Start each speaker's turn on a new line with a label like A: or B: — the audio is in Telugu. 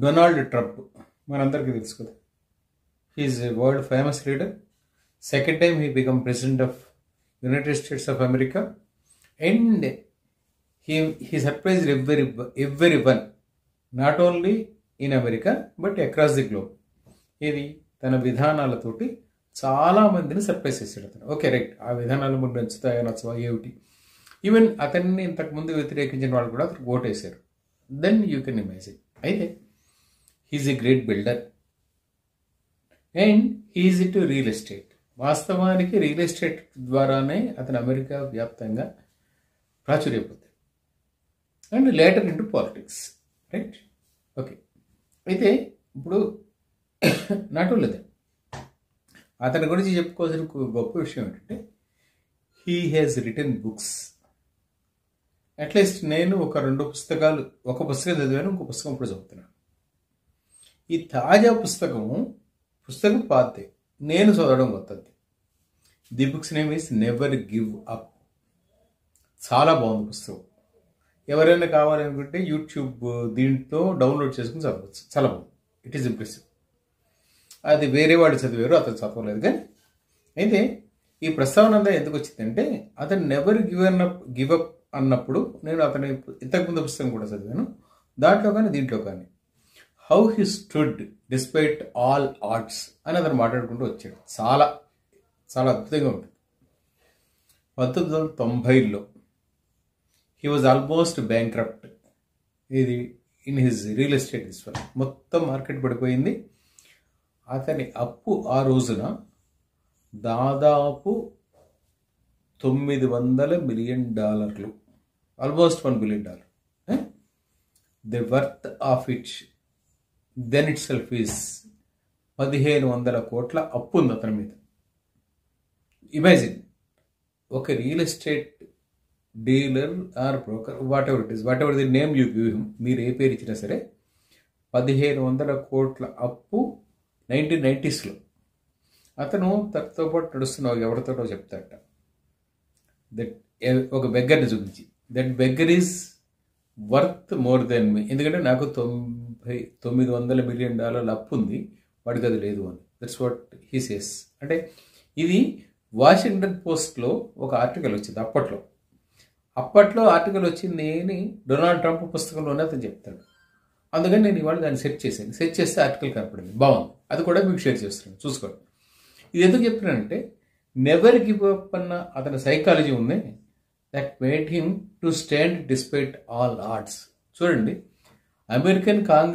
A: డొనాల్డ్ ట్రంప్ మనందరికీ తెలుసు కదా. He is a world famous leader. Second time he become president of United States of America and he surprised everyone, not only in America but across the globe. ఇది తన విధానాలతోటి చాలా మందిని సర్ప్రైజ్ చేశాడు అతను. ఓకే రైట్, ఆ విధానాలు ముందు నచ్చుతాయా నచ్చవా ఏమిటి, ఈవెన్ అతన్ని ఇంతకుముందు వ్యతిరేకించిన వాళ్ళు కూడా అతనికి ఓటేశారు. Then you can imagine. అయితే he's a great builder and he's into real estate. వాస్తవానికి రియల్ ఎస్టేట్ ద్వారానే అతను అమెరికా వ్యాప్తంగా ప్రాచుర్యపోతాడు and later into politics, right. Okay, అయితే ఇప్పుడు నాట్ ఓన్లీ దట్, అతని గురించి చెప్పుకోవాల్సిన గొప్ప విషయం ఏంటంటే he has return books. At least నేను ఒక పుస్తకం చదివాను, ఇంకో పుస్తకం ఇప్పుడు చదువుతున్నాను. ఈ తాజా పుస్తకం పాతే, నేను చదవడం కొత్తది. The books name is never give up. చాలా బాగుంది పుస్తకం. ఎవరైనా కావాలనుకుంటే యూట్యూబ్ దీంట్లో డౌన్లోడ్ చేసుకుని చదవచ్చు. చాలా బాగుంది, ఇట్ ఈస్ ఇంప్రెసివ్. అది వేరే వాళ్ళు చదివారు, అతను చదవలేదు. కానీ అయితే ఈ ప్రస్తావన అంతా ఎందుకు వచ్చిందంటే అతను నెవర్ గివ్ అప్ అన్నప్పుడు నేను అతని ఇంతకుముందు పుస్తకం కూడా చదివాను, దాంట్లో కానీ దీంట్లో కానీ. How he stood despite all odds అని అతను మాట్లాడుకుంటూ వచ్చాడు. చాలా చాలా అద్భుతంగా ఉంటుంది. 1990లో హీ వాజ్ ఆల్మోస్ట్ బ్యాంక్రప్ట్. ఇది in his real estate is మొత్తం మార్కెట్ పడిపోయింది. అతని అప్పు ఆ రోజున దాదాపు $900 million, almost $1 billion. The worth of it then itself is 1500 కోట్ల అప్పు ఉంది అతని మీద. ఇమాజిన్, ఒక real estate dealer or broker, whatever the name you give him, మీరు ఏ పేరు ఇచ్చినా సరే, 1500 కోట్ల అప్పు 1990sలో. అతను తనతో పాటు నడుస్తున్న ఎవరితోటో చెప్తాట, దట్ ఒక బెగ్గర్ని చూపించి, that beggar is worth more than me, ఎందుకంటే నాకు $900 మిలియన్ అప్పు ఉంది, వాడికి అది లేదు అని. That's what he says. అంటే ఇది వాషింగ్టన్ పోస్ట్లో ఒక ఆర్టికల్ వచ్చింది అప్పట్లో ఆర్టికల్ వచ్చింది అని డొనాల్డ్ ట్రంప్ పుస్తకంలోనే అతను చెప్తాడు. అందుకని నేను ఇవాళ దాన్ని సెర్చ్ చేస్తే ఆర్టికల్ కనపడింది, బాగుంది. అది కూడా మీకు షేర్ చేస్తున్నాను, చూసుకోండి. ఇది ఎందుకు చెప్తున్నానంటే నెవర్ గివ్ అప్ అన్న అతని సైకాలజీ ఉంది, that made him to stand despite all arts. చూడండి, అమెరికన్ కాంగ్రెస్